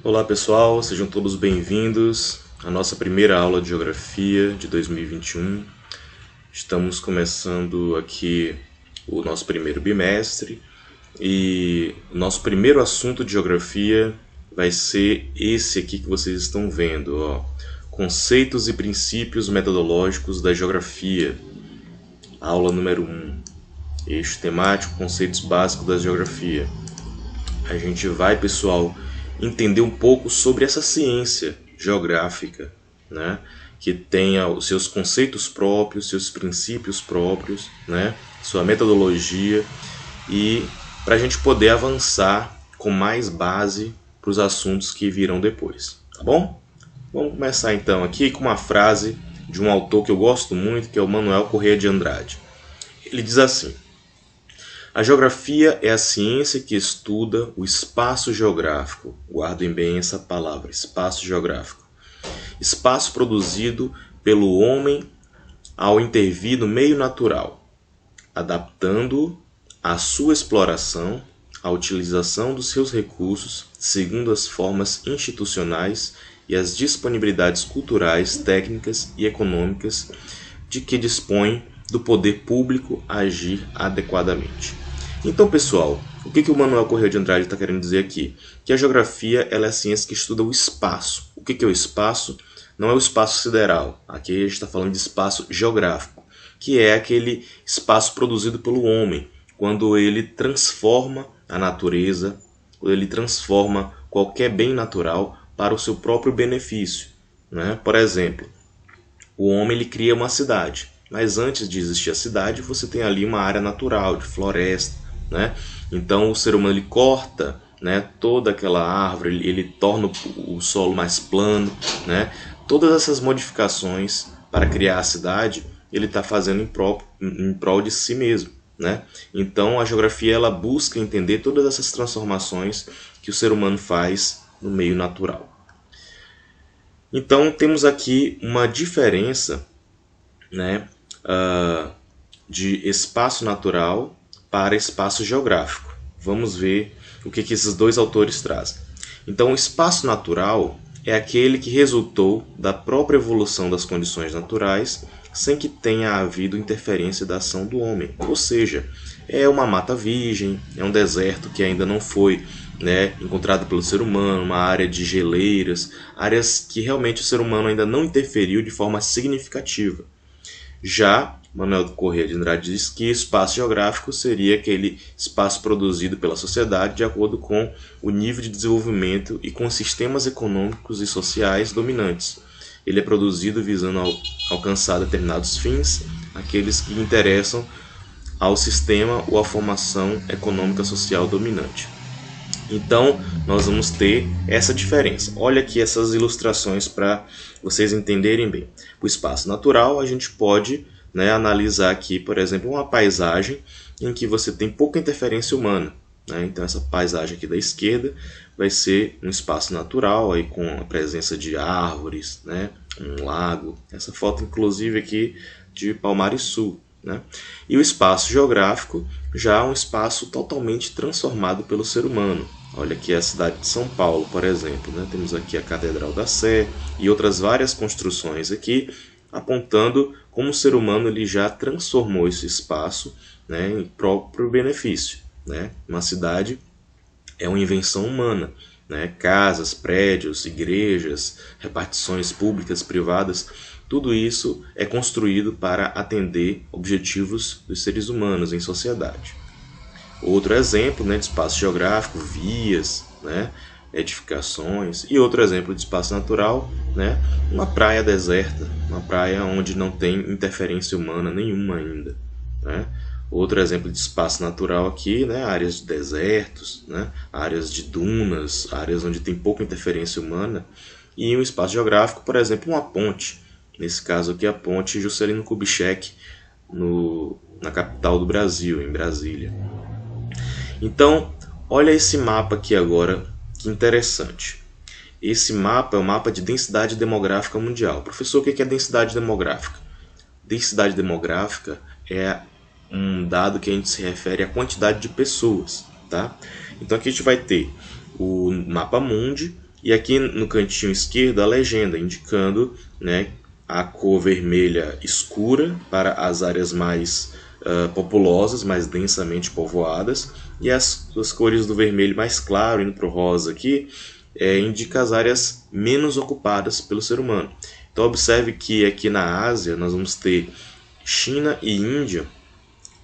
Olá pessoal, sejam todos bem-vindos à nossa primeira aula de Geografia de 2021. Estamos começando aqui o nosso primeiro bimestre e o nosso primeiro assunto de Geografia vai ser esse aqui que vocês estão vendo, ó. Conceitos e princípios metodológicos da Geografia, aula número 1, eixo temático, conceitos básicos da Geografia. A gente vai, pessoal, entender um pouco sobre essa ciência geográfica, né? Que tenha os seus conceitos próprios, seus princípios próprios, né? Sua metodologia, e para a gente poder avançar com mais base para os assuntos que virão depois, tá bom? Vamos começar então aqui com uma frase de um autor que eu gosto muito, que é o Manuel Corrêa de Andrade. Ele diz assim: a geografia é a ciência que estuda o espaço geográfico. Guardem bem essa palavra, espaço geográfico. Espaço produzido pelo homem ao intervir no meio natural, adaptando-o à sua exploração, à utilização dos seus recursos, segundo as formas institucionais e as disponibilidades culturais, técnicas e econômicas de que dispõe do poder público a agir adequadamente. Então, pessoal, o que o Manuel Corrêa de Andrade está querendo dizer aqui? Que a geografia ela é a ciência que estuda o espaço. O que é o espaço? Não é o espaço sideral. Aqui a gente está falando de espaço geográfico, que é aquele espaço produzido pelo homem, quando ele transforma a natureza, quando ele transforma qualquer bem natural para o seu próprio benefício, né? Por exemplo, o homem ele cria uma cidade, mas antes de existir a cidade, você tem ali uma área natural, de floresta, né? Então o ser humano ele corta, né, toda aquela árvore, ele torna o solo mais plano, né? Todas essas modificações para criar a cidade, ele está fazendo em prol de si mesmo, né? Então a geografia ela busca entender todas essas transformações que o ser humano faz no meio natural. Então temos aqui uma diferença, né, de espaço natural para espaço geográfico. Vamos ver o que esses dois autores trazem. Então, o espaço natural é aquele que resultou da própria evolução das condições naturais, sem que tenha havido interferência da ação do homem. Ou seja, é uma mata virgem, é um deserto que ainda não foi, né, encontrado pelo ser humano, uma área de geleiras, áreas que realmente o ser humano ainda não interferiu de forma significativa. Já Manuel Corrêa de Andrade diz que espaço geográfico seria aquele espaço produzido pela sociedade de acordo com o nível de desenvolvimento e com os sistemas econômicos e sociais dominantes. Ele é produzido visando alcançar determinados fins, aqueles que interessam ao sistema ou à formação econômica social dominante. Então, nós vamos ter essa diferença. Olha aqui essas ilustrações para vocês entenderem bem. O espaço natural, a gente pode, né, analisar aqui, por exemplo, uma paisagem em que você tem pouca interferência humana, né? Então, essa paisagem aqui da esquerda vai ser um espaço natural, aí, com a presença de árvores, né, um lago. Essa foto, inclusive, aqui de Palmares Sul, né? E o espaço geográfico já é um espaço totalmente transformado pelo ser humano. Olha aqui a cidade de São Paulo, por exemplo, né? Temos aqui a Catedral da Sé e outras várias construções aqui, apontando como o ser humano ele já transformou esse espaço, né, em próprio benefício, né? Uma cidade é uma invenção humana, né? Casas, prédios, igrejas, repartições públicas, privadas, tudo isso é construído para atender objetivos dos seres humanos em sociedade. Outro exemplo, né, de espaço geográfico, vias, né, edificações. E outro exemplo de espaço natural, né, uma praia deserta, uma praia onde não tem interferência humana nenhuma ainda, né. Outro exemplo de espaço natural aqui, né, áreas de desertos, né, áreas de dunas, áreas onde tem pouca interferência humana. E um espaço geográfico, por exemplo, uma ponte. Nesse caso aqui, a ponte Juscelino Kubitschek, na capital do Brasil, em Brasília. Então, olha esse mapa aqui agora, que interessante. Esse mapa é o mapa de densidade demográfica mundial. Professor, o que é densidade demográfica? Densidade demográfica é um dado que a gente se refere à quantidade de pessoas, tá? Então aqui a gente vai ter o mapa mundi E aqui no cantinho esquerdo a legenda indicando, né, a cor vermelha escura para as áreas mais populosas, mais densamente povoadas, e as cores do vermelho mais claro, indo para o rosa aqui, indica as áreas menos ocupadas pelo ser humano. Então observe que aqui na Ásia nós vamos ter China e Índia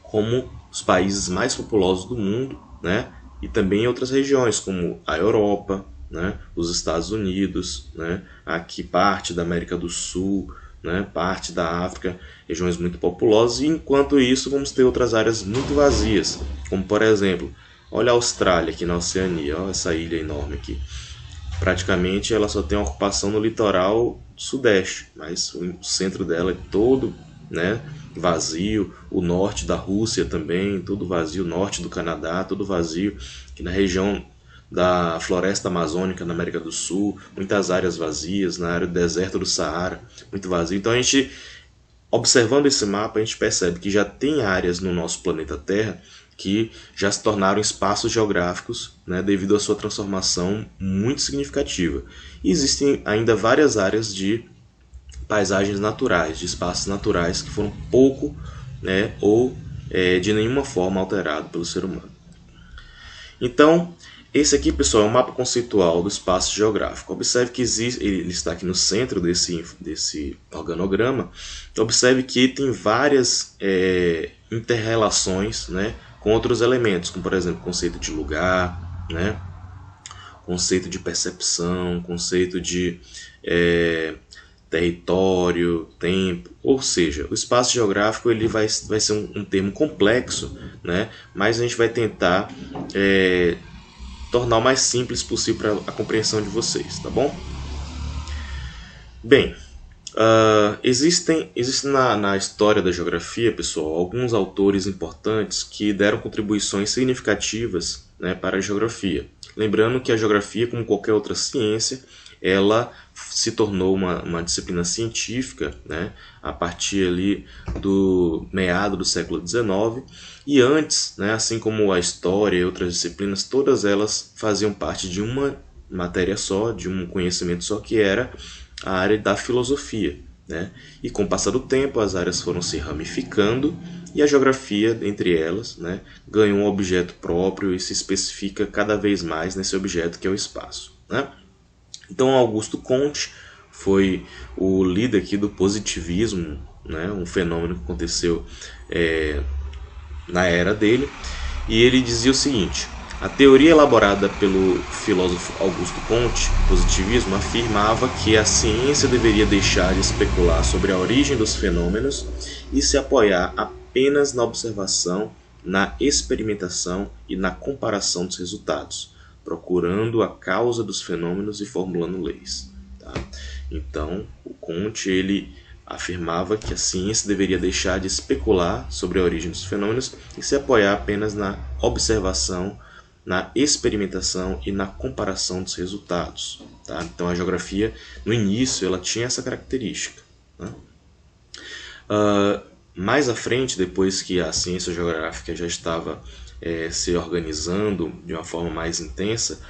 como os países mais populosos do mundo, né? E também outras regiões como a Europa, né? Os Estados Unidos, né? Aqui parte da América do Sul, né? Parte da África, regiões muito populosas, e enquanto isso vamos ter outras áreas muito vazias, como por exemplo, olha a Austrália aqui na Oceania, olha essa ilha enorme aqui. Praticamente ela só tem uma ocupação no litoral sudeste, mas o centro dela é todo, né, vazio. O norte da Rússia também, tudo vazio. O norte do Canadá, tudo vazio. Aqui na região da floresta amazônica na América do Sul, muitas áreas vazias. Na área do deserto do Saara, muito vazio. Então a gente, observando esse mapa, a gente percebe que já tem áreas no nosso planeta Terra que já se tornaram espaços geográficos, né, devido à sua transformação muito significativa. E existem ainda várias áreas de paisagens naturais, de espaços naturais que foram pouco, né, ou de nenhuma forma alterados pelo ser humano. Então, esse aqui, pessoal, é um mapa conceitual do espaço geográfico. Observe que existe, ele está aqui no centro desse organograma. Observe que tem várias inter-relações, né, com outros elementos, como por exemplo conceito de lugar, né, conceito de percepção, conceito de território, tempo. Ou seja, o espaço geográfico ele vai ser um termo complexo, né, mas a gente vai tentar tornar o mais simples possível para a compreensão de vocês, tá bom? Bem, existem na história da geografia, pessoal, alguns autores importantes que deram contribuições significativas, né, para a geografia. Lembrando que a geografia, como qualquer outra ciência, ela se tornou uma disciplina científica, né, a partir ali do meado do século XIX, e antes, né, assim como a história e outras disciplinas, todas elas faziam parte de uma matéria só, de um conhecimento só, que era a área da filosofia, né? E com o passar do tempo as áreas foram se ramificando e a geografia, entre elas, né, ganhou um objeto próprio e se especifica cada vez mais nesse objeto que é o espaço, né? Então Augusto Comte foi o líder aqui do positivismo, né, um fenômeno que aconteceu na era dele, e ele dizia o seguinte: a teoria elaborada pelo filósofo Augusto Comte, positivismo, afirmava que a ciência deveria deixar de especular sobre a origem dos fenômenos e se apoiar apenas na observação, na experimentação e na comparação dos resultados, procurando a causa dos fenômenos e formulando leis. Tá? Então, o Comte ele afirmava que a ciência deveria deixar de especular sobre a origem dos fenômenos e se apoiar apenas na observação, na experimentação e na comparação dos resultados. Tá? Então a geografia, no início, ela tinha essa característica. Né? Mais à frente, depois que a ciência geográfica já estava se organizando de uma forma mais intensa,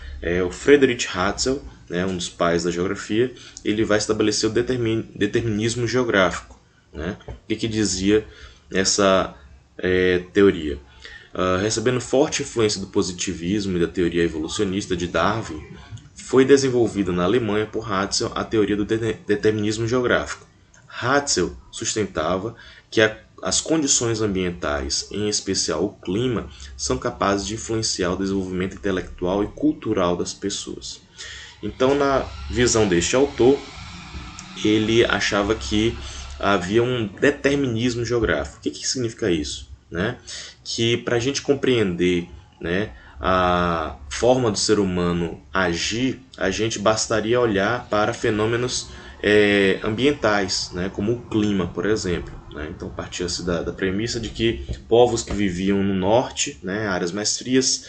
o Friedrich Ratzel, né, um dos pais da geografia, ele vai estabelecer o determinismo geográfico. Né? O que dizia essa teoria? Recebendo forte influência do positivismo e da teoria evolucionista de Darwin, foi desenvolvida na Alemanha por Ratzel a teoria do determinismo geográfico. Ratzel sustentava que as condições ambientais, em especial o clima, são capazes de influenciar o desenvolvimento intelectual e cultural das pessoas. Então, na visão deste autor, ele achava que havia um determinismo geográfico. O que significa isso? Né? Que para a gente compreender, né, a forma do ser humano agir, a gente bastaria olhar para fenômenos ambientais, né, como o clima, por exemplo. Né? Então partia-se da premissa de que povos que viviam no norte, né, áreas mais frias,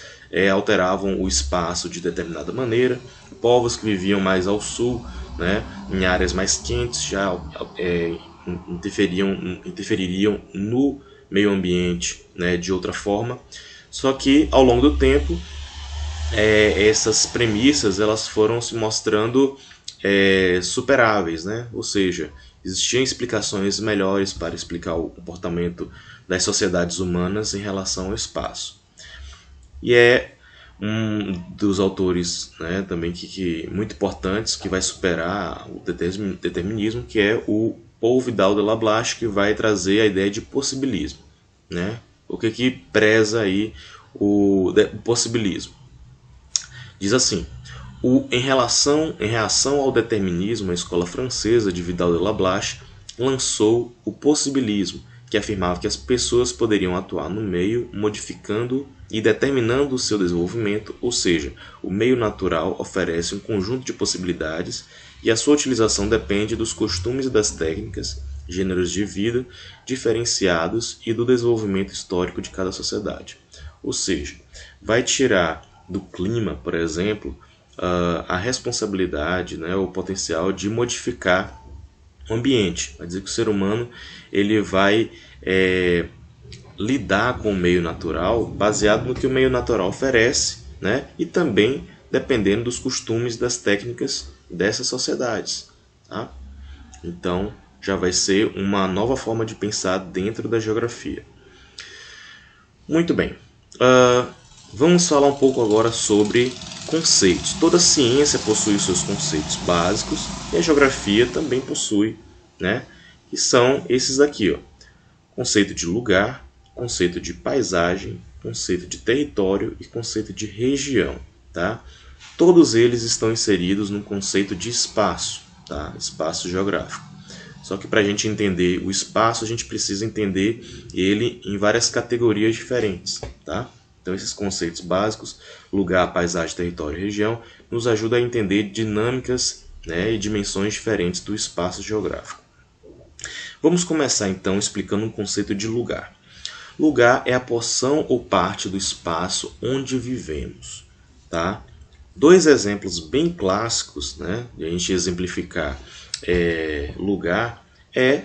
alteravam o espaço de determinada maneira, povos que viviam mais ao sul, né, em áreas mais quentes, já interfeririam no meio ambiente, né, de outra forma. Só que ao longo do tempo essas premissas elas foram se mostrando superáveis, né? Ou seja, existiam explicações melhores para explicar o comportamento das sociedades humanas em relação ao espaço. E é um dos autores, né, também que muito importantes, que vai superar o determinismo, que é o Paul Vidal de Lablache, que vai trazer a ideia de possibilismo, né? O que preza aí o possibilismo? Diz assim: em reação ao determinismo, a escola francesa de Vidal de Lablache lançou o possibilismo, que afirmava que as pessoas poderiam atuar no meio, modificando e determinando o seu desenvolvimento, ou seja, o meio natural oferece um conjunto de possibilidades e a sua utilização depende dos costumes e das técnicas, gêneros de vida diferenciados e do desenvolvimento histórico de cada sociedade. Ou seja, vai tirar do clima, por exemplo, a responsabilidade, né, o potencial de modificar o ambiente. Vai dizer que o ser humano ele vai lidar com o meio natural baseado no que o meio natural oferece, né, e também dependendo dos costumes e das técnicas dessas sociedades. Tá? Então, já vai ser uma nova forma de pensar dentro da geografia. Muito bem. Vamos falar um pouco agora sobre conceitos. Toda ciência possui os seus conceitos básicos e a geografia também possui, né? Que são esses aqui, ó. Conceito de lugar, conceito de paisagem, conceito de território e conceito de região, tá? Todos eles estão inseridos no conceito de espaço, tá? Espaço geográfico. Só que para a gente entender o espaço, a gente precisa entender ele em várias categorias diferentes, tá? Então esses conceitos básicos, lugar, paisagem, território e região, nos ajudam a entender dinâmicas, né, e dimensões diferentes do espaço geográfico. Vamos começar então explicando o conceito de lugar. Lugar é a porção ou parte do espaço onde vivemos, tá? Dois exemplos bem clássicos, né, de a gente exemplificar lugar é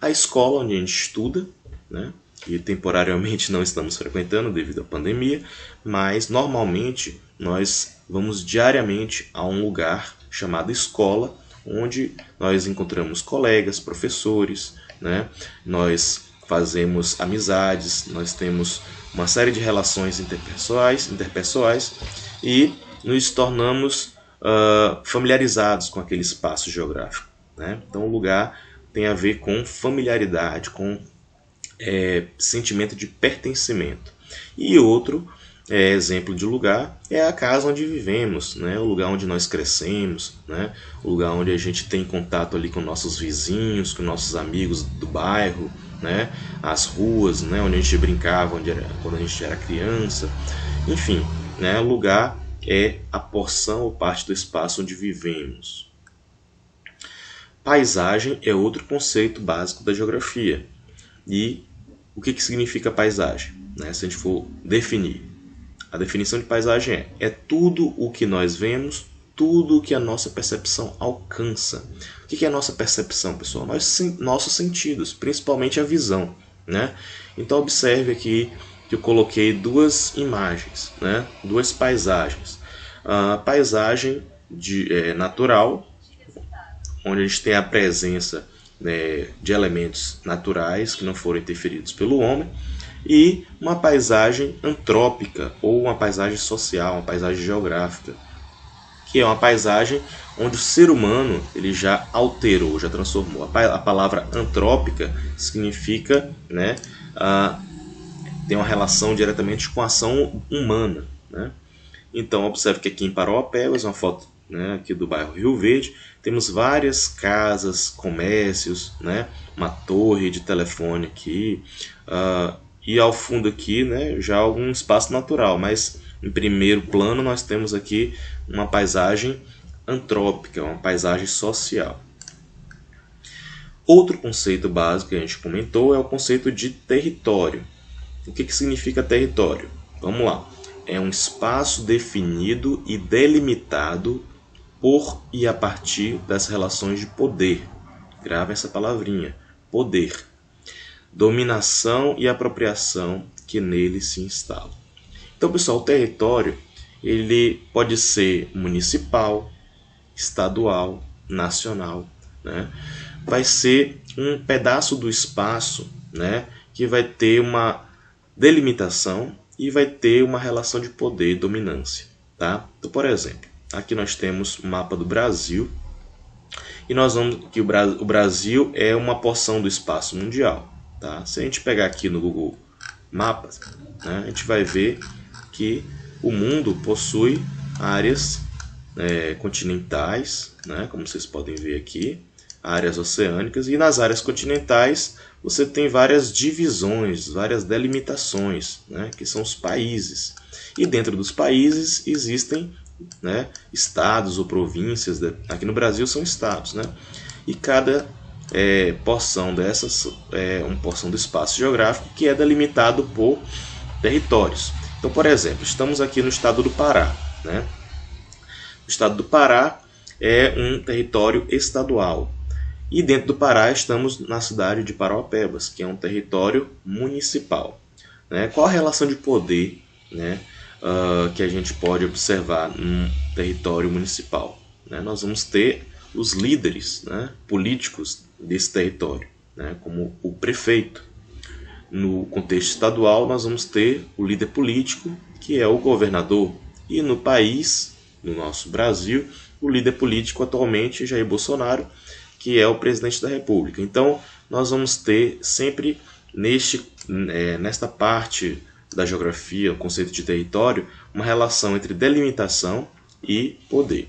a escola onde a gente estuda, né? E temporariamente não estamos frequentando devido à pandemia, mas normalmente nós vamos diariamente a um lugar chamado escola, onde nós encontramos colegas, professores, né? Nós fazemos amizades, nós temos uma série de relações interpessoais e nos tornamos familiarizados com aquele espaço geográfico, né? Então o lugar tem a ver com familiaridade, com sentimento de pertencimento. E outro exemplo de lugar é a casa onde vivemos, né? O lugar onde nós crescemos, né? O lugar onde a gente tem contato ali com nossos vizinhos, com nossos amigos do bairro, né? As ruas, né? Onde a gente brincava quando a gente era criança. Enfim, né? O lugar é a porção ou parte do espaço onde vivemos. Paisagem é outro conceito básico da geografia. E o que significa paisagem? Né? Se a gente for definir, a definição de paisagem é tudo o que nós vemos, tudo o que a nossa percepção alcança. O que é a nossa percepção, pessoal? Nossos sentidos, principalmente a visão, né? Então observe aqui que eu coloquei duas imagens, né? Duas paisagens. A paisagem natural, onde a gente tem a presença de elementos naturais que não foram interferidos pelo homem, e uma paisagem antrópica ou uma paisagem social, uma paisagem geográfica, que é uma paisagem onde o ser humano ele já alterou, já transformou. A palavra antrópica significa, né, tem uma relação diretamente com a ação humana, né? Então observe que aqui em Parauapebas, uma foto, né, aqui do bairro Rio Verde, temos várias casas, comércios, né, uma torre de telefone aqui, e ao fundo aqui, né, já algum espaço natural, mas em primeiro plano nós temos aqui uma paisagem antrópica, uma paisagem social. Outro conceito básico que a gente comentou é o conceito de território. O que significa território? Vamos lá. É um espaço definido e delimitado por e a partir das relações de poder. Grava essa palavrinha, poder. Dominação e apropriação que nele se instalam. Então, pessoal, o território ele pode ser municipal, estadual, nacional, né? Vai ser um pedaço do espaço, né, que vai ter uma delimitação e vai ter uma relação de poder e dominância, tá? Então, por exemplo, aqui nós temos o mapa do Brasil e nós vamos que o Brasil é uma porção do espaço mundial, tá? Se a gente pegar aqui no Google Mapas, né, a gente vai ver que o mundo possui áreas continentais, né, como vocês podem ver aqui, áreas oceânicas, e nas áreas continentais você tem várias divisões, várias delimitações, né, que são os países. E dentro dos países existem, né, estados ou províncias, aqui no Brasil são estados, né, e cada porção dessas é uma porção do espaço geográfico que é delimitado por territórios. Então, por exemplo, estamos aqui no estado do Pará, né? O estado do Pará é um território estadual. E dentro do Pará estamos na cidade de Parauapebas, que é um território municipal, né? Qual a relação de poder, né, que a gente pode observar num território municipal, né? Nós vamos ter os líderes, né, políticos desse território, né, como o prefeito. No contexto estadual, nós vamos ter o líder político, que é o governador. E no país, no nosso Brasil, o líder político atualmente, Jair Bolsonaro, que é o presidente da República. Então, nós vamos ter sempre nesta parte da geografia, o conceito de território, uma relação entre delimitação e poder.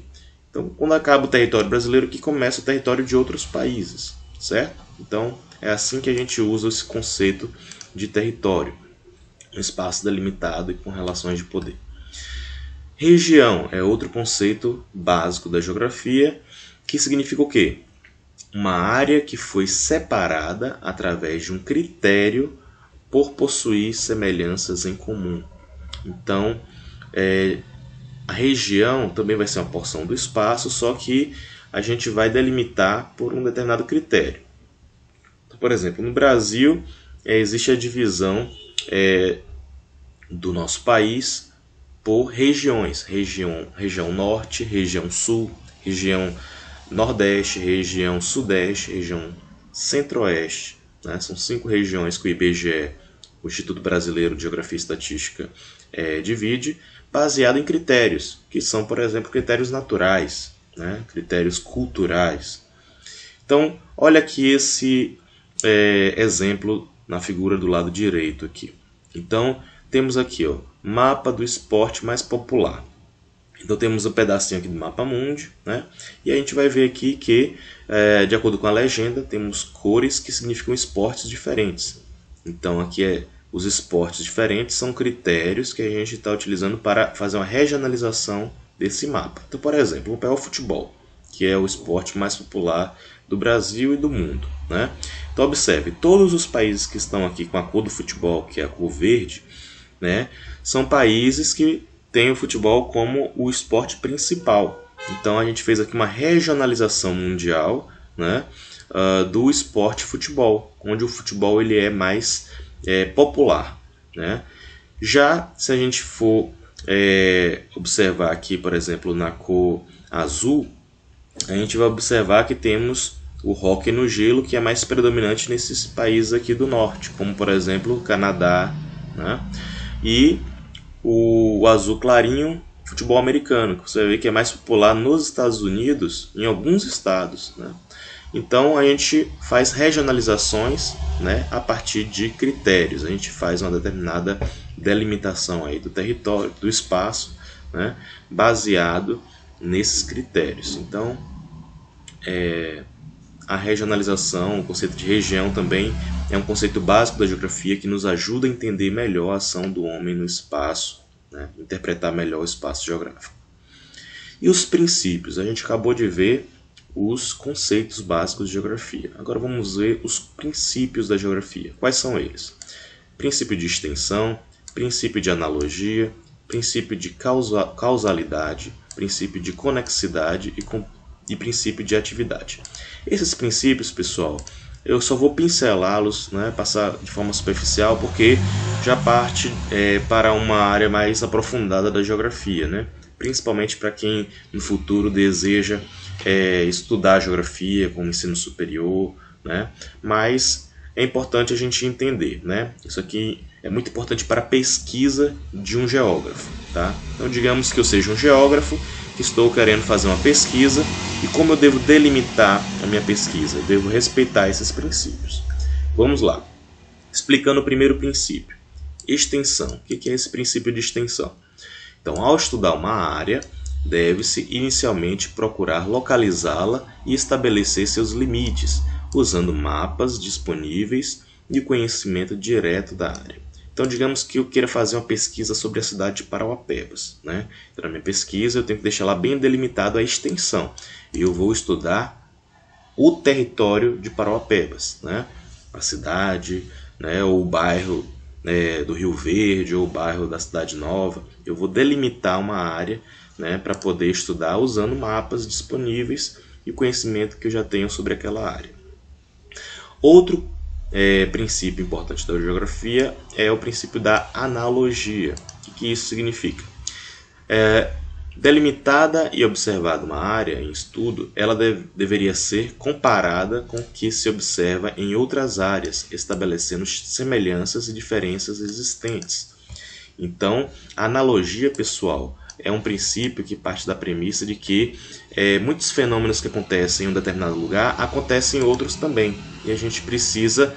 Então, quando acaba o território brasileiro, que começa o território de outros países, certo? Então, é assim que a gente usa esse conceito de território, um espaço delimitado e com relações de poder. Região é outro conceito básico da geografia, que significa o quê? Uma área que foi separada através de um critério por possuir semelhanças em comum. Então, a região também vai ser uma porção do espaço, só que a gente vai delimitar por um determinado critério. Então, por exemplo, no Brasil existe a divisão do nosso país por regiões. Região norte, região sul, região nordeste, região sudeste, região centro-oeste, né? São 5 regiões que o IBGE, o Instituto Brasileiro de Geografia e Estatística, divide, baseado em critérios, que são, por exemplo, critérios naturais, né? Critérios culturais. Então, olha aqui esse exemplo na figura do lado direito aqui. Então, temos aqui, ó, mapa do esporte mais popular. Então temos um pedacinho aqui do mapa mundi, né? E a gente vai ver aqui que, de acordo com a legenda, temos cores que significam esportes diferentes. Então aqui os esportes diferentes são critérios que a gente está utilizando para fazer uma regionalização desse mapa. Então, por exemplo, vou pegar o futebol, que é o esporte mais popular do Brasil e do mundo, né? Então observe, todos os países que estão aqui com a cor do futebol, que é a cor verde, né, são países que têm o futebol como o esporte principal. Então a gente fez aqui uma regionalização mundial, né, do esporte futebol, onde o futebol ele é mais popular, né? Já se a gente for observar aqui, por exemplo, na cor azul, a gente vai observar que temos o hóquei no gelo, que é mais predominante nesses países aqui do norte, como por exemplo o Canadá, né? E o azul clarinho, futebol americano, que você vai ver que é mais popular nos Estados Unidos, em alguns estados, né? Então a gente faz regionalizações, né, a partir de critérios. A gente faz uma determinada delimitação aí do território, do espaço, né, baseado nesses critérios. Então, a regionalização, o conceito de região também é um conceito básico da geografia que nos ajuda a entender melhor a ação do homem no espaço, né, interpretar melhor o espaço geográfico. E os princípios? A gente acabou de ver os conceitos básicos de geografia. Agora vamos ver os princípios da geografia. Quais são eles? Princípio de extensão, princípio de analogia, princípio de causalidade, princípio de conexidade e princípio de atividade. Esses princípios, pessoal, eu só vou pincelá-los, né, passar de forma superficial, porque já parte para uma área mais aprofundada da geografia, né? Principalmente para quem no futuro deseja estudar geografia com ensino superior, né? Mas é importante a gente entender, né? Isso aqui é muito importante para a pesquisa de um geógrafo, tá? Então, digamos que eu seja um geógrafo que estou querendo fazer uma pesquisa e como eu devo delimitar a minha pesquisa? Eu devo respeitar esses princípios. Vamos lá. Explicando o primeiro princípio. Extensão. O que é esse princípio de extensão? Então, ao estudar uma área, deve-se inicialmente procurar localizá-la e estabelecer seus limites, usando mapas disponíveis e o conhecimento direto da área. Então, digamos que eu queira fazer uma pesquisa sobre a cidade de Parauapebas, né? Então, na minha pesquisa, eu tenho que deixar lá bem delimitado a extensão. E eu vou estudar o território de Parauapebas, né? A cidade, né? Ou o bairro do Rio Verde, ou o bairro da Cidade Nova. Eu vou delimitar uma área, né? Para poder estudar usando mapas disponíveis e o conhecimento que eu já tenho sobre aquela área. Outro princípio importante da geografia é o princípio da analogia. O que isso significa? Delimitada e observada uma área em estudo, ela deveria ser comparada com o que se observa em outras áreas, estabelecendo semelhanças e diferenças existentes. Então, a analogia, pessoal, é um princípio que parte da premissa de que muitos fenômenos que acontecem em um determinado lugar acontecem em outros também. E a gente precisa,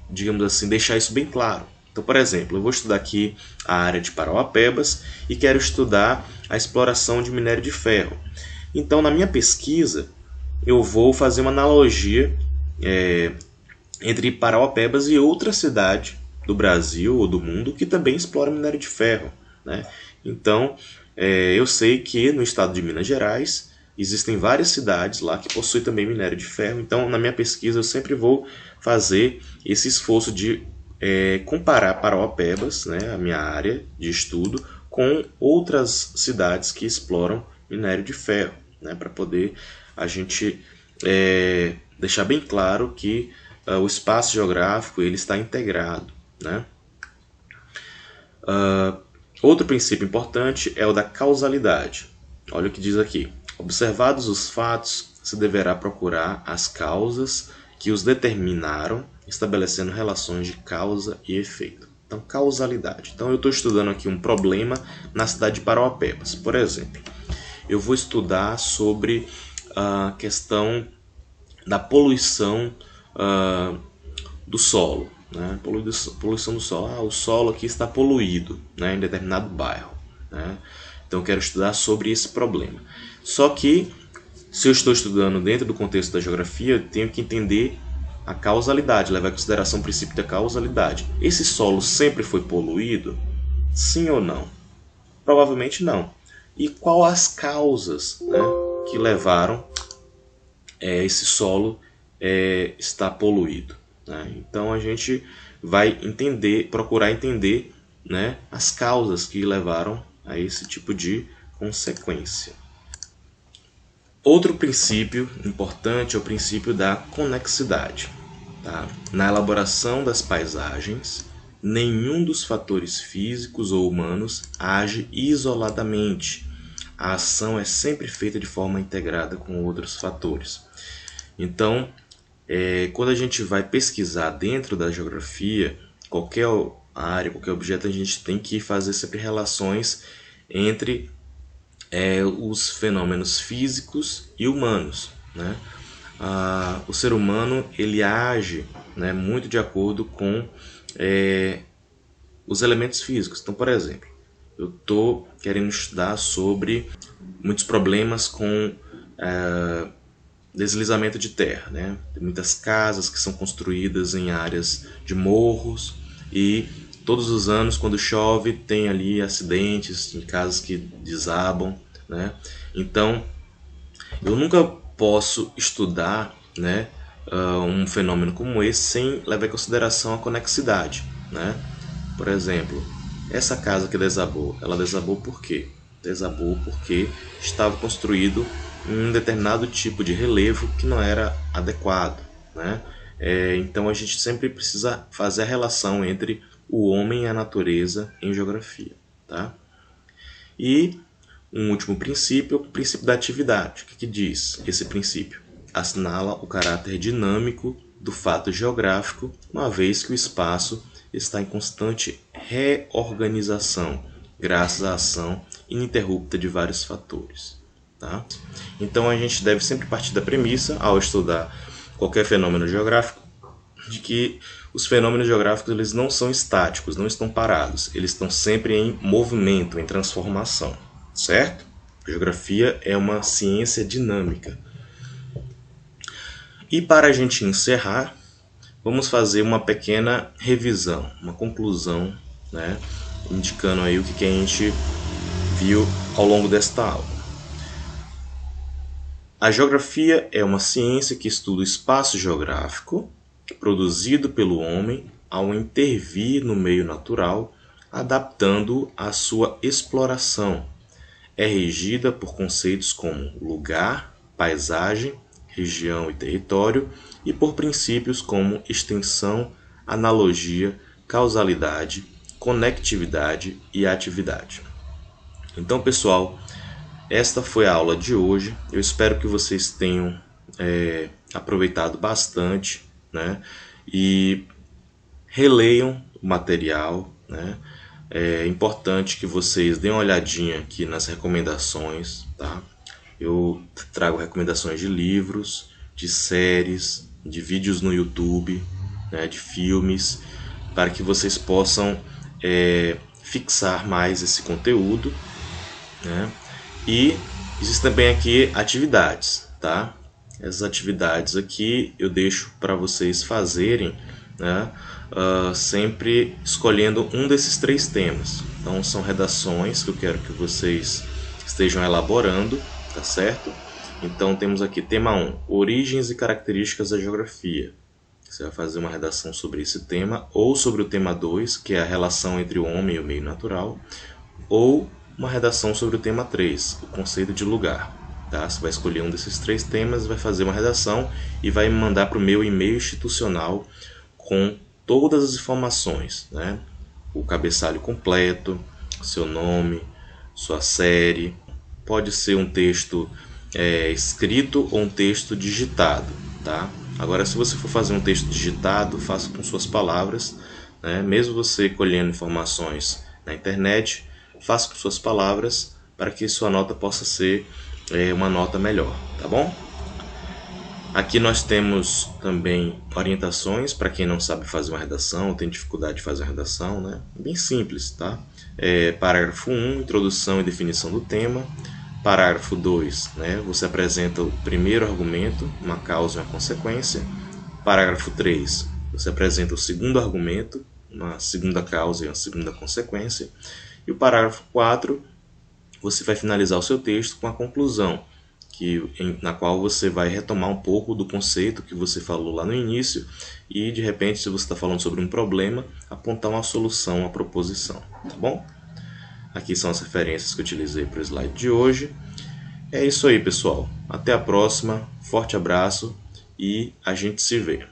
digamos assim, deixar isso bem claro. Então, por exemplo, eu vou estudar aqui a área de Parauapebas e quero estudar a exploração de minério de ferro. Então, na minha pesquisa, eu vou fazer uma analogia entre Parauapebas e outra cidade do Brasil ou do mundo que também explora minério de ferro, né? Então, eu sei que no estado de Minas Gerais existem várias cidades lá que possuem também minério de ferro. Então, na minha pesquisa, eu sempre vou fazer esse esforço de comparar Parauapebas, né, a minha área de estudo, com outras cidades que exploram minério de ferro, né, para poder a gente deixar bem claro que o espaço geográfico ele está integrado, né? Outro princípio importante é o da causalidade. Olha o que diz aqui. Observados os fatos, se deverá procurar as causas que os determinaram, estabelecendo relações de causa e efeito. Então, causalidade. Então, eu estou estudando aqui um problema na cidade de Parauapebas. Por exemplo, eu vou estudar sobre a questão da poluição do solo. Né? Poluição do solo. O solo aqui está poluído, né, em determinado bairro. Né? Então eu quero estudar sobre esse problema. Só que, se eu estou estudando dentro do contexto da geografia, eu tenho que entender a causalidade, levar em consideração o princípio da causalidade. Esse solo sempre foi poluído? Sim ou não? Provavelmente não. E quais as causas, né, que levaram esse solo estar poluído? Né? Então a gente vai procurar entender, né, as causas que levaram a esse tipo de consequência. Outro princípio importante é o princípio da conexidade. Tá? Na elaboração das paisagens, nenhum dos fatores físicos ou humanos age isoladamente. A ação é sempre feita de forma integrada com outros fatores. Então, quando a gente vai pesquisar dentro da geografia, qualquer área, qualquer objeto, a gente tem que fazer sempre relações entre os fenômenos físicos e humanos. Né? O ser humano ele age, né, muito de acordo com os elementos físicos. Então, por exemplo, eu estou querendo estudar sobre muitos problemas com deslizamento de terra, né? Tem muitas casas que são construídas em áreas de morros e todos os anos, quando chove, tem ali acidentes em casas que desabam, né? Então, eu nunca posso estudar, né, um fenômeno como esse sem levar em consideração a conexidade, né? Por exemplo, essa casa que desabou, ela desabou por quê? Desabou porque estava construído um determinado tipo de relevo que não era adequado, né? Então a gente sempre precisa fazer a relação entre o homem e a natureza em geografia, tá? E um último princípio, o princípio da atividade. O que diz esse princípio? Assinala o caráter dinâmico do fato geográfico, uma vez que o espaço está em constante reorganização, graças à ação ininterrupta de vários fatores. Tá? Então a gente deve sempre partir da premissa, ao estudar qualquer fenômeno geográfico, de que os fenômenos geográficos eles não são estáticos, não estão parados, eles estão sempre em movimento, em transformação, certo? A geografia é uma ciência dinâmica. E para a gente encerrar, vamos fazer uma pequena revisão, uma conclusão, né, indicando aí o que a gente viu ao longo desta aula. A geografia é uma ciência que estuda o espaço geográfico produzido pelo homem ao intervir no meio natural, adaptando-o à sua exploração. É regida por conceitos como lugar, paisagem, região e território, e por princípios como extensão, analogia, causalidade, conectividade e atividade. Então, pessoal, esta foi a aula de hoje. Eu espero que vocês tenham aproveitado bastante, né? E releiam o material, né? É importante que vocês deem uma olhadinha aqui nas recomendações, tá? Eu trago recomendações de livros, de séries, de vídeos no YouTube, né, de filmes, para que vocês possam fixar mais esse conteúdo, né? E existem também aqui atividades, tá? Essas atividades aqui eu deixo para vocês fazerem, né, sempre escolhendo um desses 3 temas. Então são redações que eu quero que vocês estejam elaborando, tá certo? Então temos aqui tema 1, origens e características da geografia. Você vai fazer uma redação sobre esse tema, ou sobre o tema 2, que é a relação entre o homem e o meio natural, ou uma redação sobre o tema 3, o conceito de lugar. Tá? Você vai escolher um desses 3 temas, vai fazer uma redação e vai me mandar para o meu e-mail institucional com todas as informações, né? O cabeçalho completo, seu nome, sua série, pode ser um texto escrito ou um texto digitado, tá? Agora, se você for fazer um texto digitado, faça com suas palavras, né? Mesmo você colhendo informações na internet, faça com suas palavras para que sua nota possa ser uma nota melhor, tá bom? Aqui nós temos também orientações para quem não sabe fazer uma redação, ou tem dificuldade de fazer uma redação, né? Bem simples, tá? Parágrafo 1, introdução e definição do tema. Parágrafo 2, né? Você apresenta o primeiro argumento, uma causa e uma consequência. Parágrafo 3, você apresenta o segundo argumento, uma segunda causa e uma segunda consequência. E o parágrafo 4, você vai finalizar o seu texto com a conclusão, na qual você vai retomar um pouco do conceito que você falou lá no início e, de repente, se você está falando sobre um problema, apontar uma solução, uma proposição, tá bom? Aqui são as referências que eu utilizei para o slide de hoje. É isso aí, pessoal. Até a próxima, forte abraço e a gente se vê.